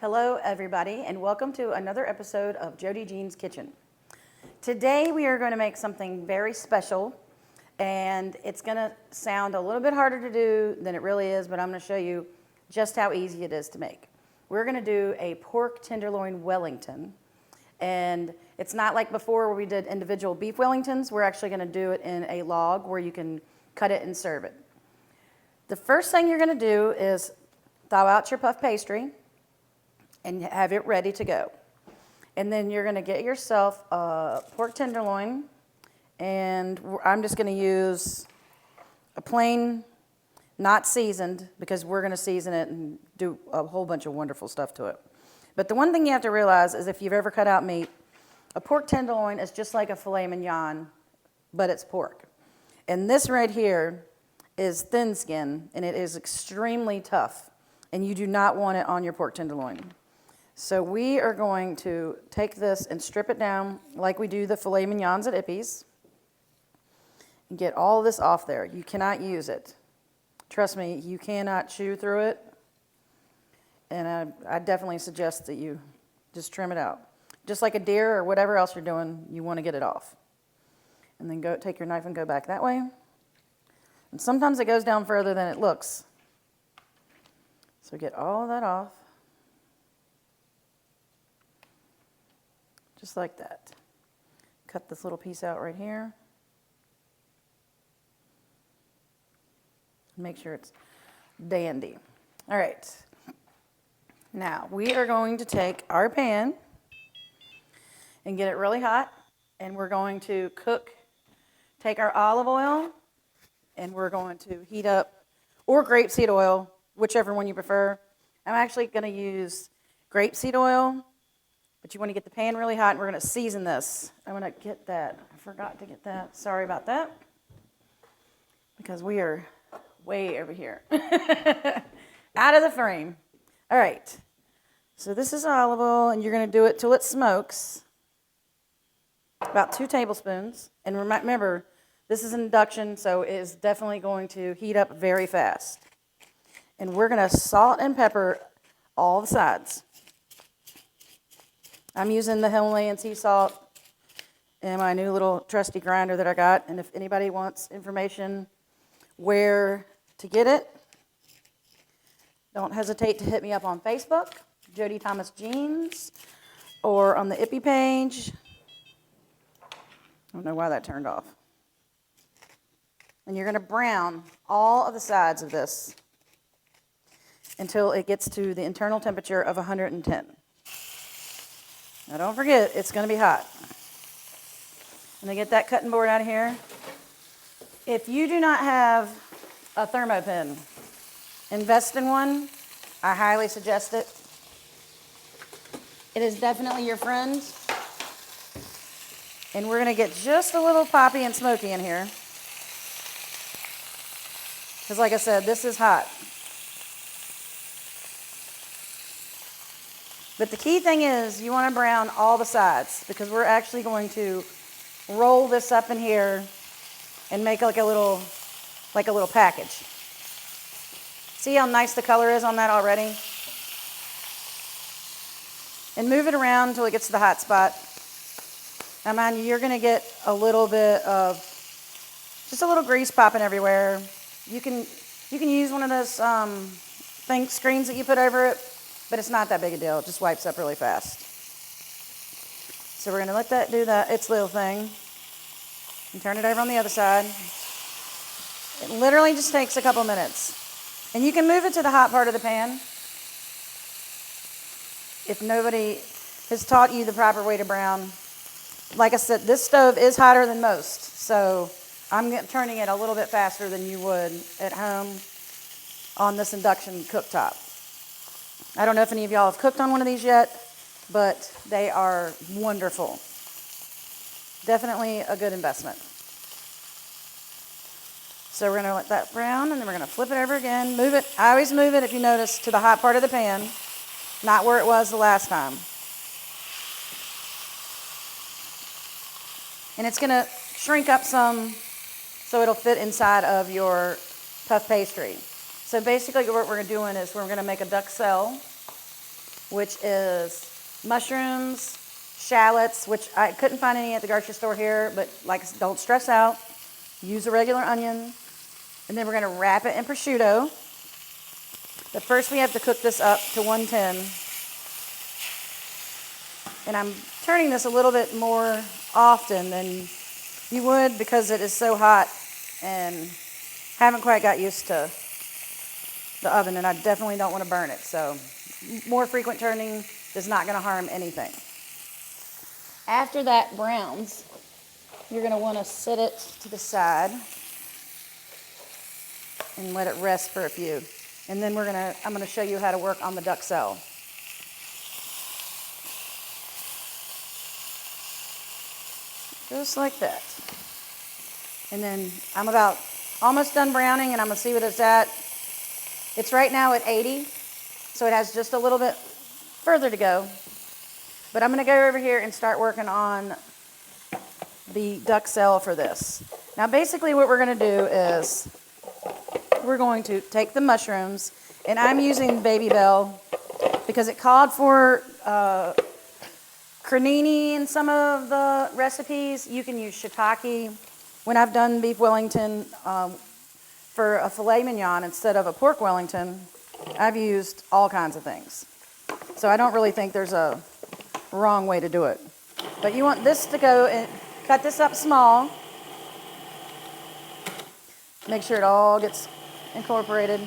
Hello, everybody, and welcome to another episode of Jodee Jean's Kitchen. Today, we are going to make something very special, and it's going to sound a little bit harder to do than it really is, but I'm going to show you just how easy it is to make. We're going to do a pork tenderloin Wellington, and it's not like before where we did individual beef Wellingtons. We're actually going to do it in a log where you can cut it and serve it. The first thing you're going to do is thaw out your puff pastry and have it ready to go. And then you're going to get yourself a pork tenderloin, and I'm just going to use a plain, not seasoned, because we're going to season it and do a whole bunch of wonderful stuff to it. But the one thing you have to realize is if you've ever cut out meat, a pork tenderloin is just like a filet mignon, but it's pork. And this right here is thin skin, and it is extremely tough, and you do not want it on your pork tenderloin. So we are going to take this and strip it down like we do the filet mignons at Ippy's and get all this off there. You cannot use it. Trust me, you cannot chew through it. And I definitely suggest that you just trim it out. Just like a deer or whatever else you're doing, you want to get it off. And then take your knife and go back that way. And sometimes it goes down further than it looks. So get all of that off. Just like that. Cut this little piece out right here. Make sure it's dandy. All right. Now, we are going to take our pan and get it really hot, and we're going to take our olive oil, and we're going to heat up, or grapeseed oil, whichever one you prefer. I'm actually going to use grapeseed oil. But you want to get the pan really hot, and we're going to season this. I'm going to get that. I forgot to get that. Sorry about that. Because we are way over here. Out of the frame. All right. So this is olive oil, and you're going to do it till it smokes. About 2 tablespoons. And remember, this is induction, so it is definitely going to heat up very fast. And we're going to salt and pepper all the sides. I'm using the Himalayan sea salt and my new little trusty grinder that I got. And if anybody wants information where to get it, don't hesitate to hit me up on Facebook, Jodee Thomas Jeans, or on the Ippy page. I don't know why that turned off. And you're going to brown all of the sides of this until it gets to the internal temperature of 110. Now don't forget, it's going to be hot. I'm going to get that cutting board out of here. If you do not have a thermometer, invest in one. I highly suggest it. It is definitely your friend. And we're going to get just a little poppy and smoky in here. Because like I said, this is hot. But the key thing is you want to brown all the sides because we're actually going to roll this up in here and make like a little package. See how nice the color is on that already? And move it around until it gets to the hot spot. Now mind you, you're going to get a little bit of, just a little grease popping everywhere. You can use one of those screens that you put over it. But it's not that big a deal. It just wipes up really fast. So we're going to let that do its little thing. And turn it over on the other side. It literally just takes a couple minutes. And you can move it to the hot part of the pan. If nobody has taught you the proper way to brown. Like I said, this stove is hotter than most. So I'm turning it a little bit faster than you would at home on this induction cooktop. I don't know if any of y'all have cooked on one of these yet, but they are wonderful. Definitely a good investment. So we're going to let that brown, and then we're going to flip it over again. Move it. I always move it, if you notice, to the hot part of the pan, not where it was the last time. And it's going to shrink up some so it'll fit inside of your puff pastry. So basically what we're doing is we're going to make a duxelle. which is mushrooms, shallots, which I couldn't find any at the grocery store here, but like, don't stress out. Use a regular onion. And then we're going to wrap it in prosciutto. But first we have to cook this up to 110. And I'm turning this a little bit more often than you would because it is so hot and haven't quite got used to the oven, and I definitely don't want to burn it. So more frequent turning is not going to harm anything. After that browns, you're going to want to set it to the side and let it rest for a few. And then I'm going to show you how to work on the duxelle. Just like that. And then I'm about almost done browning, and I'm going to see what it's at. It's right now at 80, so it has just a little bit further to go. But I'm going to go over here and start working on the duxelle for this. Now basically what we're going to do is we're going to take the mushrooms, and I'm using Baby Bell because it called for crenini in some of the recipes. You can use shiitake. When I've done beef Wellington for a filet mignon instead of a pork Wellington, I've used all kinds of things. So I don't really think there's a wrong way to do it. But you want this to go and cut this up small. Make sure it all gets incorporated.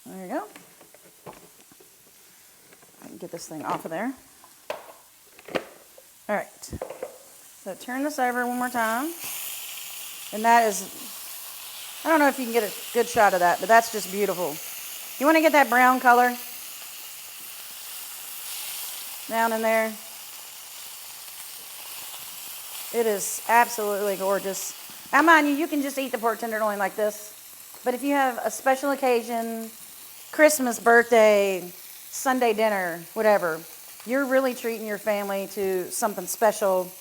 There you go. I can get this thing off of there. All right. So turn this over one more time. And that is, I don't know if you can get a good shot of that, but that's just beautiful. You want to get that brown color down in there. It is absolutely gorgeous. Now, mind you, you can just eat the pork tenderloin like this. But if you have a special occasion, Christmas, birthday, Sunday dinner, whatever, you're really treating your family to something special.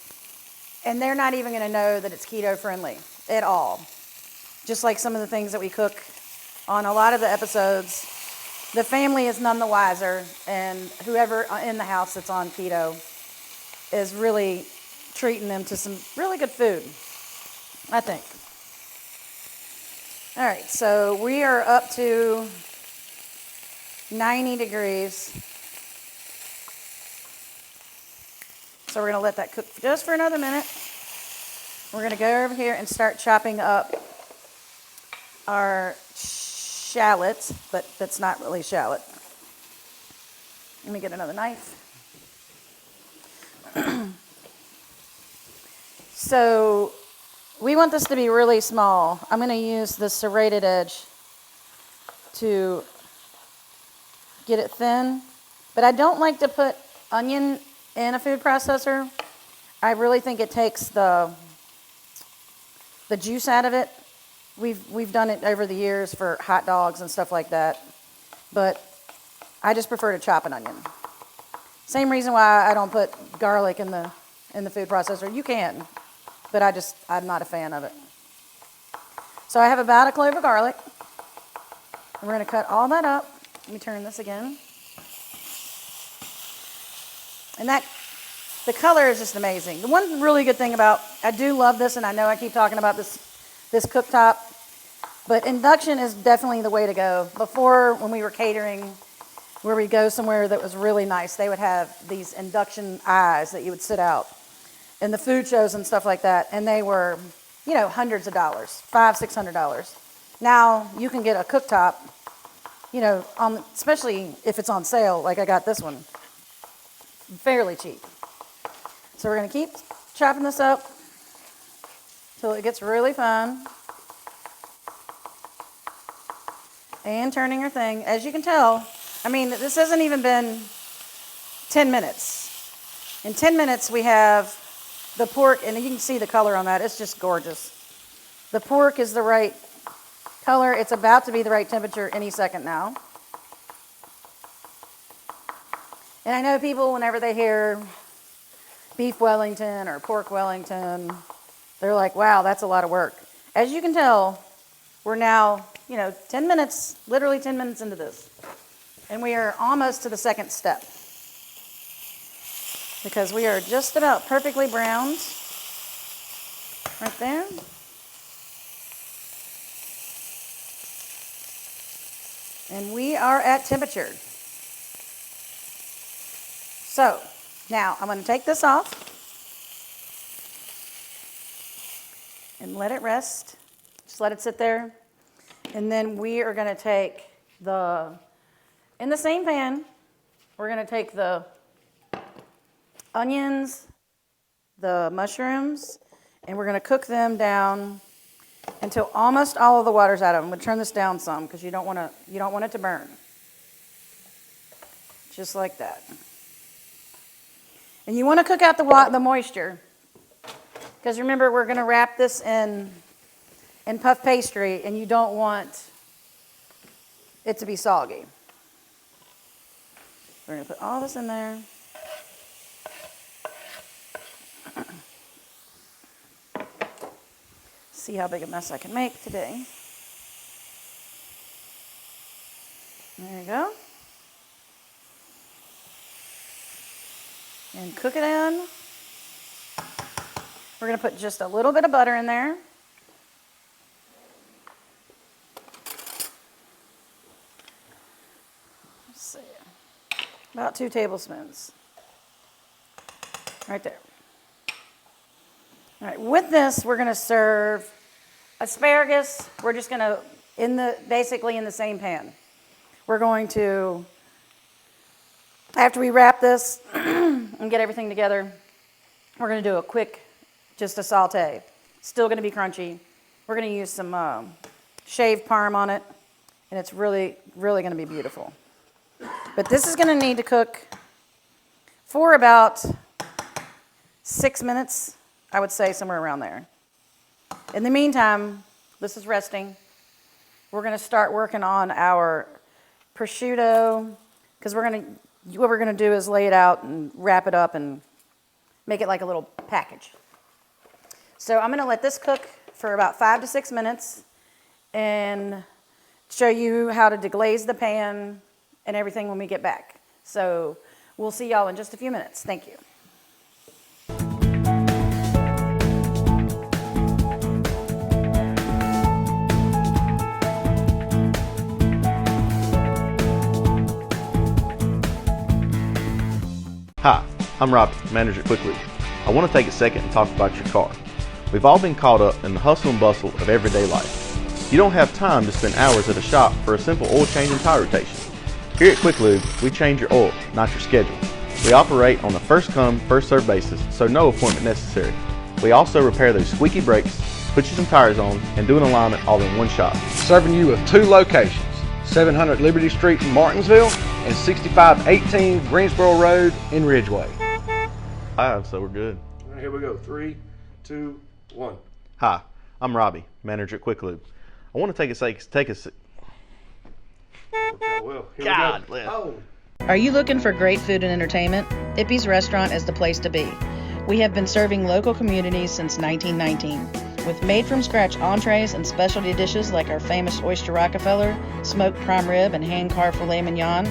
And they're not even going to know that it's keto friendly at all. Just like some of the things that we cook on a lot of the episodes, the family is none the wiser, and whoever in the house that's on keto is really treating them to some really good food, I think. All right, so we are up to 90 degrees. So we're going to let that cook just for another minute. We're going to go over here and start chopping up our shallots, but that's not really shallot. Let me get another knife. So we want this to be really small. I'm going to use the serrated edge to get it thin, but I don't like to put onion in a food processor. I really think it takes the juice out of it. We've done it over the years for hot dogs and stuff like that, but I just prefer to chop an onion. Same reason why I don't put garlic in the food processor. You can, but I'm not a fan of it. So I have about a clove of garlic. We're going to cut all that up. Let me turn this again. And the color is just amazing. The one really good thing about, I do love this, and I know I keep talking about this cooktop, but induction is definitely the way to go. Before, when we were catering, where we go somewhere that was really nice, they would have these induction eyes that you would sit out in the food shows and stuff like that, and they were, hundreds of dollars, $500, $600. Now you can get a cooktop, especially if it's on sale, like I got this one, fairly cheap. So we're going to keep chopping this up till it gets really fine. And turning our thing. As you can tell, this hasn't even been 10 minutes. In 10 minutes, we have the pork, and you can see the color on that. It's just gorgeous. The pork is the right color. It's about to be the right temperature any second now. And I know people, whenever they hear beef Wellington or pork Wellington, they're like, wow, that's a lot of work. As you can tell, we're now you know, 10 minutes, literally 10 minutes into this. And we are almost to the second step, because we are just about perfectly browned right there. And we are at temperature. So now I'm going to take this off and let it rest. Just let it sit there. And then we are going to take in the same pan, we're going to take the onions, the mushrooms, and we're going to cook them down until almost all of the water's out of them. I'm going to turn this down some because you don't want it to burn. Just like that. And you want to cook out the moisture, because remember, we're going to wrap this in puff pastry, and you don't want it to be soggy. We're going to put all this in there. See how big a mess I can make today. There you go. And cook it in. We're going to put just a little bit of butter in there. Let's see. About 2 tablespoons. Right there. All right, with this, we're going to serve asparagus. We're just going to, basically in the same pan. We're going to, after we wrap this and get everything together, we're going to do a quick, just a sauté. Still going to be crunchy. We're going to use some shaved parm on it, and it's really, really going to be beautiful. But this is going to need to cook for about 6 minutes, I would say, somewhere around there. In the meantime, this is resting. We're going to start working on our prosciutto, because what we're going to do is lay it out and wrap it up and make it like a little package. So I'm going to let this cook for about 5 to 6 minutes and show you how to deglaze the pan and everything when we get back. So we'll see y'all in just a few minutes. Thank you. Hi, I'm Robbie, manager at Quick Lube. I want to take a second and talk about your car. We've all been caught up in the hustle and bustle of everyday life. You don't have time to spend hours at a shop for a simple oil change and tire rotation. Here at Quick Lube, we change your oil, not your schedule. We operate on a first come, first served basis, so no appointment necessary. We also repair those squeaky brakes, put you some tires on, and do an alignment all in one shop. Serving you with 2 locations, 700 Liberty Street in Martinsville and 6518 Greensboro Road in Ridgeway. So we're good. All right, here we go. 3, 2, 1. Hi, I'm Robbie, manager at Quick Lube. I want to take a Well, here God we bless. go. Are you looking for great food and entertainment? Ippy's Restaurant is the place to be. We have been serving local communities since 1919. With made-from-scratch entrees and specialty dishes like our famous Oyster Rockefeller, smoked prime rib, and hand-carved filet mignon,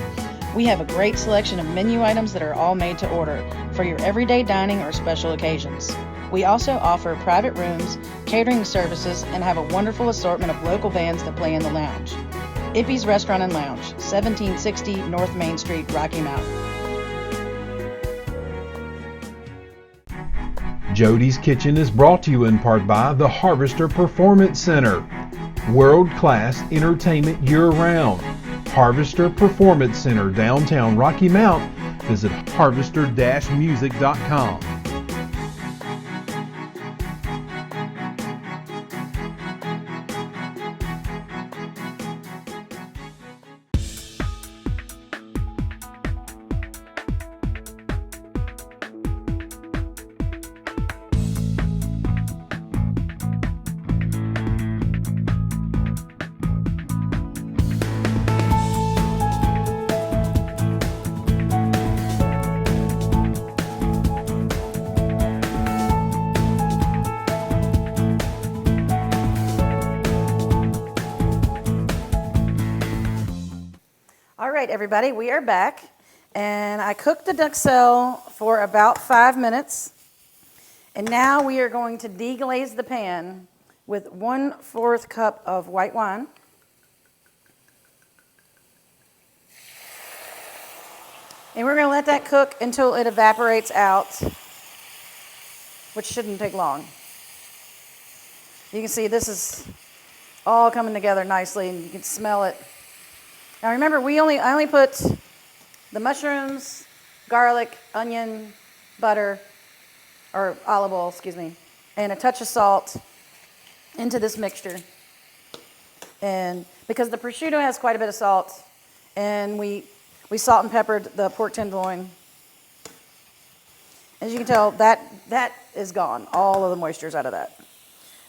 we have a great selection of menu items that are all made to order for your everyday dining or special occasions. We also offer private rooms, catering services, and have a wonderful assortment of local bands that play in the lounge. Ippy's Restaurant and Lounge, 1760 North Main Street, Rocky Mount. Jodee's Kitchen is brought to you in part by the Harvester Performance Center. World-class entertainment year-round. Harvester Performance Center, downtown Rocky Mount. Visit harvester-music.com. All right, everybody, we are back. And I cooked the duxelle for about 5 minutes. And now we are going to deglaze the pan with 1/4 cup of white wine. And we're going to let that cook until it evaporates out, which shouldn't take long. You can see this is all coming together nicely, and you can smell it. Now remember, I only put the mushrooms, garlic, onion, butter, or olive oil, excuse me, and a touch of salt into this mixture. And because the prosciutto has quite a bit of salt, and we salt and peppered the pork tenderloin. As you can tell, that is gone. All of the moisture's out of that.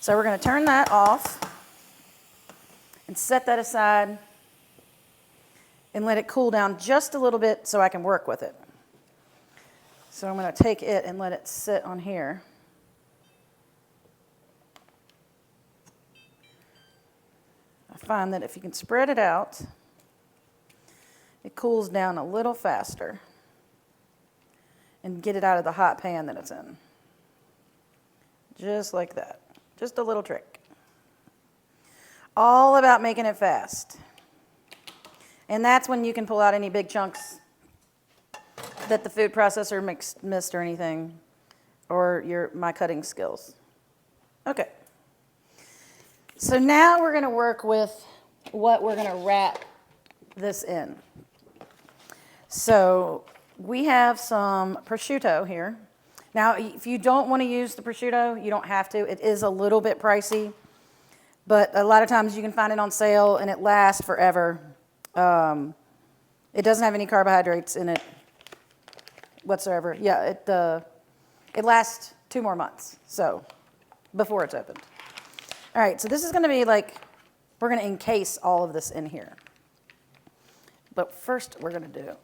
So we're going to turn that off and set that aside and let it cool down just a little bit so I can work with it. So I'm going to take it and let it sit on here. I find that if you can spread it out, it cools down a little faster and get it out of the hot pan that it's in. Just like that. Just a little trick. All about making it fast. And that's when you can pull out any big chunks that the food processor missed or anything, or my cutting skills. Okay. So now we're going to work with what we're going to wrap this in. So we have some prosciutto here. Now, if you don't want to use the prosciutto, you don't have to. It is a little bit pricey, but a lot of times you can find it on sale and it lasts forever. It doesn't have any carbohydrates in it whatsoever. Yeah, it lasts 2 more months, so before it's opened. All right, so this is going to be like, we're going to encase all of this in here. But first, what we're going to do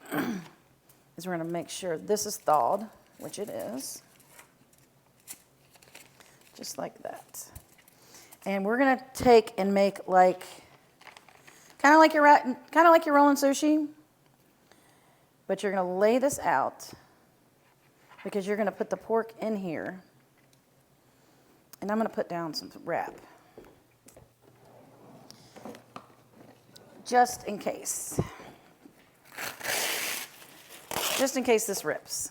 is we're going to make sure this is thawed, which it is, just like that. And we're going to take and make like, kind of like you're rolling sushi, but you're going to lay this out because you're going to put the pork in here, and I'm going to put down some wrap, just in case. Just in case this rips. So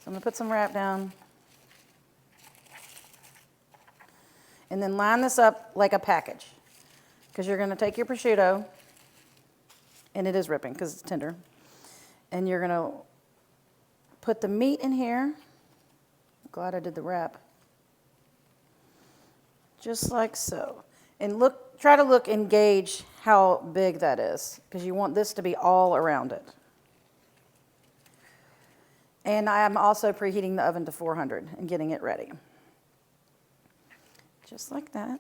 I'm going to put some wrap down. And then line this up like a package. Because you're going to take your prosciutto, and it is ripping because it's tender. And you're going to put the meat in here. I'm glad I did the wrap. Just like so. And try to look and gauge how big that is, because you want this to be all around it. And I'm also preheating the oven to 400 and getting it ready. Just like that.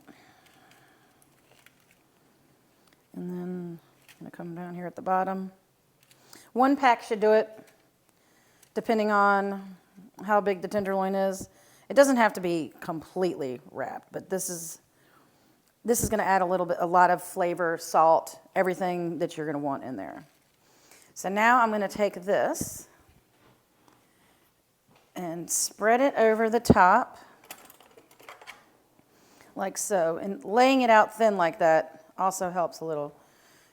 And then I'm going to come down here at the bottom. 1 pack should do it, depending on how big the tenderloin is. It doesn't have to be completely wrapped, but this is going to add a lot of flavor, salt, everything that you're going to want in there. So now I'm going to take this and spread it over the top, like so. And laying it out thin like that also helps a little,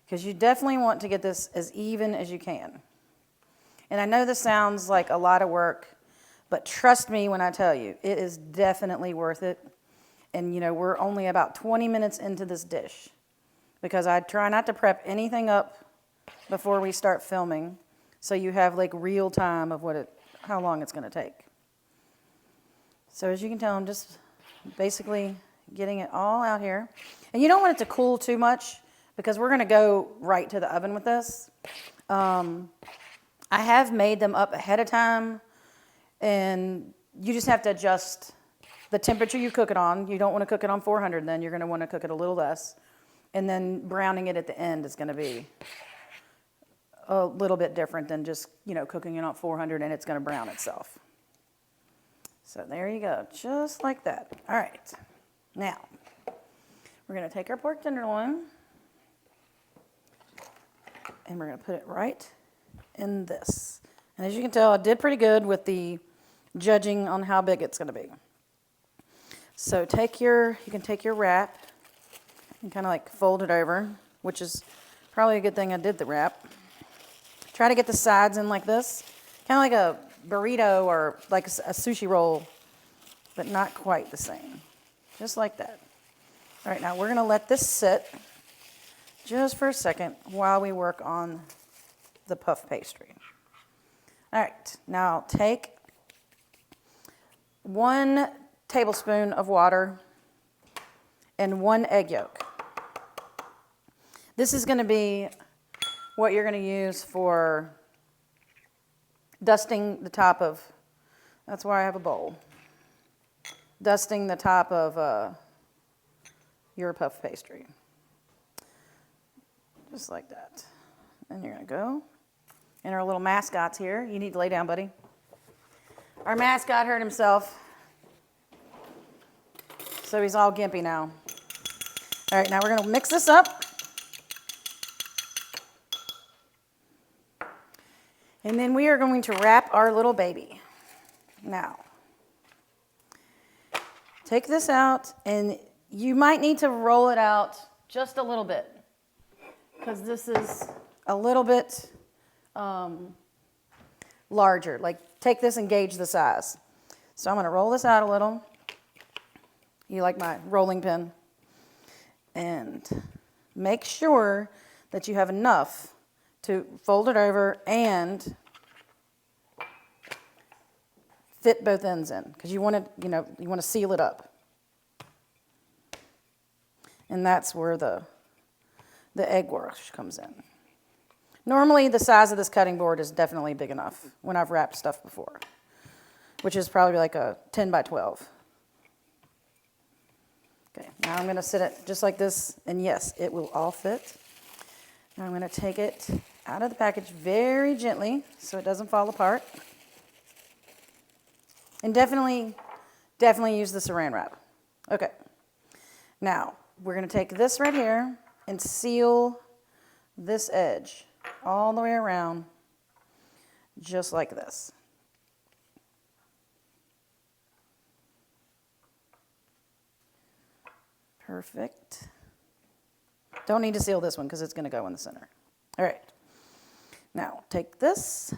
because you definitely want to get this as even as you can. And I know this sounds like a lot of work, but trust me when I tell you, it is definitely worth it. And we're only about 20 minutes into this dish, because I try not to prep anything up before we start filming, so you have like real time of how long it's going to take. So as you can tell, I'm just basically getting it all out here. And you don't want it to cool too much, because we're going to go right to the oven with this. I have made them up ahead of time, and you just have to adjust the temperature you cook it on. You don't want to cook it on 400, then you're going to want to cook it a little less. And then browning it at the end is going to be a little bit different than just, cooking it on 400 and it's going to brown itself. So there you go, just like that. All right, now we're going to take our pork tenderloin, And we're going to put it right in this. And as you can tell, I did pretty good with the judging on how big it's going to be. So you can take your wrap and kind of like fold it over, which is probably a good thing I did the wrap. Try to get the sides in like this, kind of like a burrito or like a sushi roll, but not quite the same. Just like that. All right, now we're going to let this sit just for a second while we work on the puff pastry. All right, now take 1 tablespoon of water and 1 egg yolk. This is going to be what you're going to use for dusting the top of, that's why I have a bowl, dusting the top of your puff pastry. Just like that. And you're going to go. And our little mascot's here. You need to lay down, buddy. Our mascot hurt himself, so he's all gimpy now. All right, now we're going to mix this up. And then we are going to wrap our little baby. Now, take this out, and you might need to roll it out just a little bit, because this is a little bit larger. Like, take this and gauge the size. So I'm going to roll this out a little. You like my rolling pin? And make sure that you have enough to fold it over and fit both ends in, because you want to seal it up. And that's where the egg wash comes in. Normally, the size of this cutting board is definitely big enough when I've wrapped stuff before, which is probably like a 10 by 12. Okay, now I'm going to sit it just like this, and yes, it will all fit. Now I'm going to take it out of the package very gently so it doesn't fall apart. And definitely use the saran wrap. Okay, now we're going to take this right here and seal this edge all the way around, just like this. Perfect. Don't need to seal this one because it's going to go in the center. All right. Now, take this,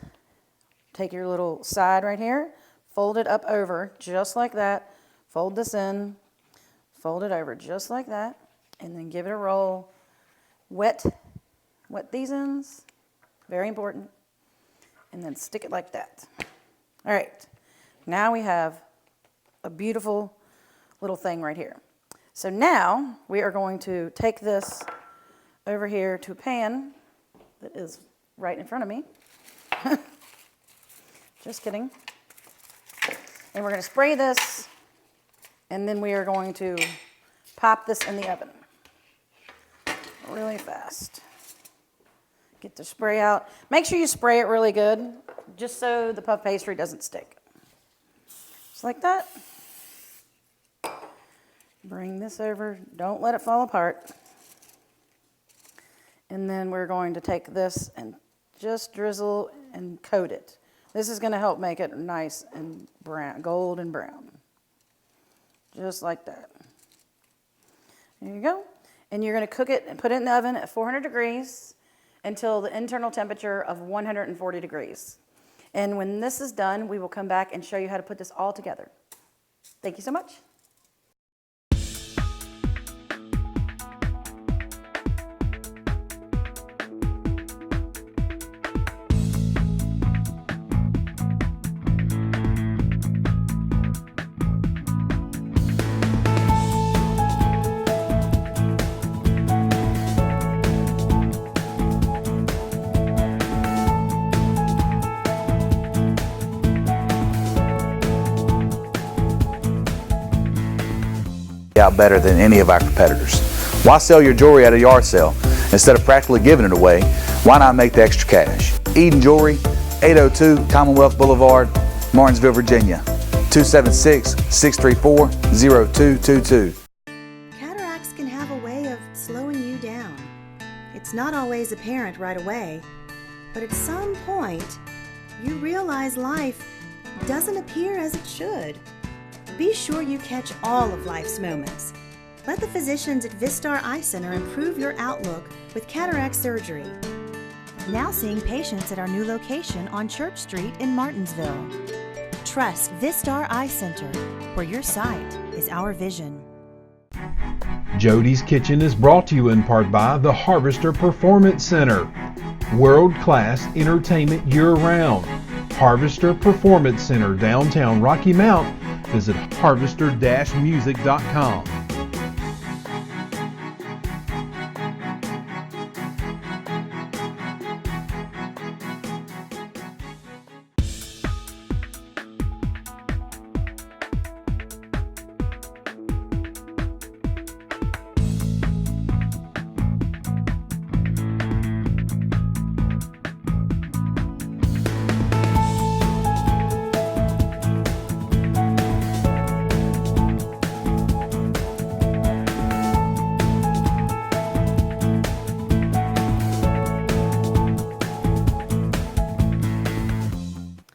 take your little side right here, fold it up over just like that, fold this in, fold it over just like that, and then give it a roll. Wet these ends, very important, and then stick it like that. All right. Now we have a beautiful little thing right here. So now we are going to take this over here to a pan that is right in front of me. Just kidding. And we're going to spray this, and then we are going to pop this in the oven really fast. Get the spray out. Make sure you spray it really good, just so the puff pastry doesn't stick. Just like that. Bring this over. Don't let it fall apart. And then we're going to take this and just drizzle and coat it. This is going to help make it nice and brown, golden brown. Just like that. There you go. And you're going to cook it and put it in the oven at 400 degrees until the internal temperature of 140 degrees. And when this is done, we will come back and show you how to put this all together. Thank you so much. Out better than any of our competitors. Why sell your jewelry at a yard sale? Instead of practically giving it away, why not make the extra cash? Eden Jewelry, 802 Commonwealth Boulevard, Martinsville, Virginia, 276-634-0222. Cataracts can have a way of slowing you down. It's not always apparent right away, but at some point, you realize life doesn't appear as it should. Be sure you catch all of life's moments. Let the physicians at Vistar Eye Center improve your outlook with cataract surgery. Now seeing patients at our new location on Church Street in Martinsville. Trust Vistar Eye Center, where your sight is our vision. Jodee's Kitchen is brought to you in part by the Harvester Performance Center. World-class entertainment year-round. Harvester Performance Center, downtown Rocky Mount. Visit harvester-music.com.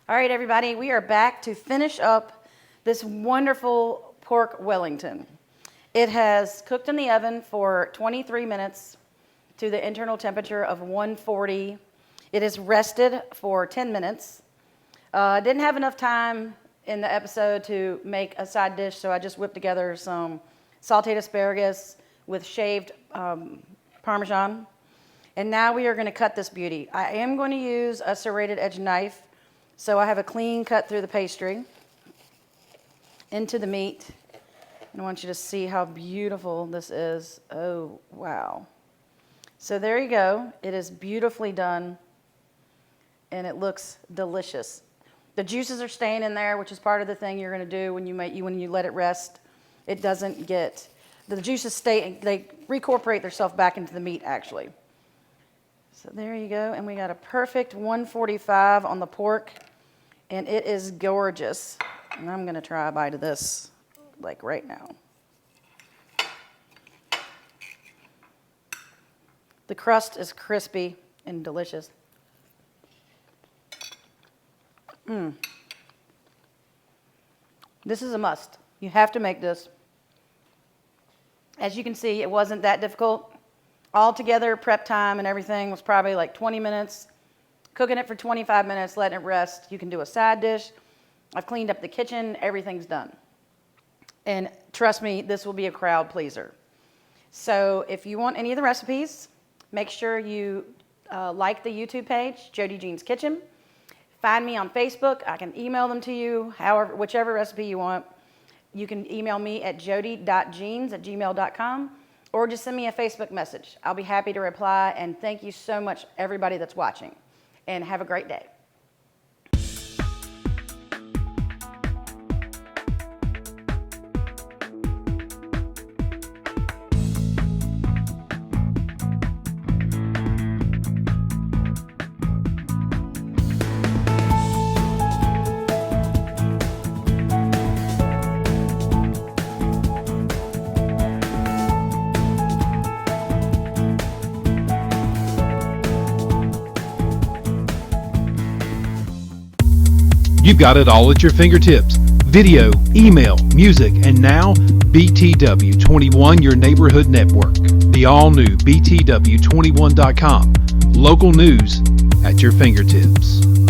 All right, everybody, we are back to finish up this wonderful pork Wellington. It has cooked in the oven for 23 minutes to the internal temperature of 140. It is rested for 10 minutes. Didn't have enough time in the episode to make a side dish, so I just whipped together some sautéed asparagus with shaved Parmesan. And now we are going to cut this beauty. I am going to use a serrated edge knife. So I have a clean cut through the pastry into the meat. And I want you to see how beautiful this is. Oh, wow. So there you go. It is beautifully done, and it looks delicious. The juices are staying in there, which is part of the thing you're going to do when you let it rest. It doesn't get, the juices stay, they reincorporate themselves back into the meat, actually. So there you go, and we got a perfect 145 on the pork. And it is gorgeous. And I'm going to try a bite of this, like right now. The crust is crispy and delicious. This is a must. You have to make this. As you can see, it wasn't that difficult. Altogether, prep time and everything was probably like 20 minutes. Cooking it for 25 minutes, letting it rest. You can do a side dish. I've cleaned up the kitchen. Everything's done. And trust me, this will be a crowd pleaser. So if you want any of the recipes, make sure you like the YouTube page, Jodee Jean's Kitchen. Find me on Facebook. I can email them to you, whichever recipe you want. You can email me at jodee.jeans@gmail.com or just send me a Facebook message. I'll be happy to reply. And thank you so much, everybody that's watching. And have a great day. You've got it all at your fingertips. Video, email, music, and now BTW21, your neighborhood network. The all-new BTW21.com. Local news at your fingertips.